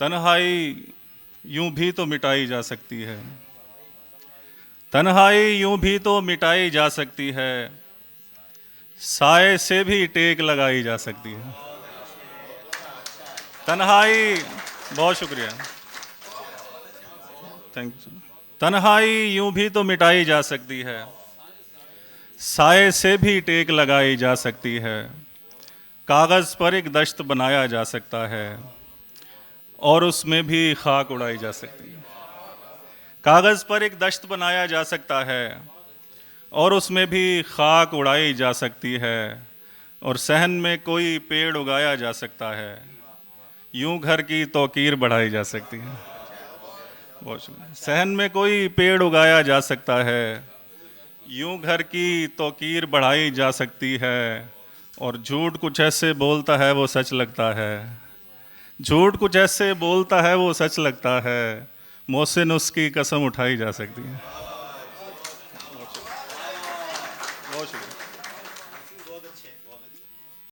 तन्हाई यूं भी तो मिटाई जा सकती है, तन्हाई यूं भी तो मिटाई जा सकती है, साए से भी टेक लगाई जा सकती है। तन्हाई, बहुत शुक्रिया, थैंक यू। तन्हाई यूं भी तो मिटाई जा सकती है, साए से भी टेक लगाई जा सकती है, कागज़ पर एक दश्त बनाया जा सकता है और उसमें भी खाक उड़ाई जा सकती है। कागज़ पर एक दश्त बनाया जा सकता है और उसमें भी खाक उड़ाई जा सकती है, और सहन में कोई पेड़ उगाया जा सकता है, यूं घर की तौकीर बढ़ाई जा सकती है। बहुत शुक्रिया। सहन में कोई पेड़ उगाया जा सकता है, यूं घर की तौकीर बढ़ाई जा सकती है, और झूठ कुछ ऐसे बोलता है वो सच लगता है, झूठ कुछ ऐसे बोलता है वो सच लगता है, मोहसिन उसकी कसम उठाई जा सकती है। बहुत शुक्रिया।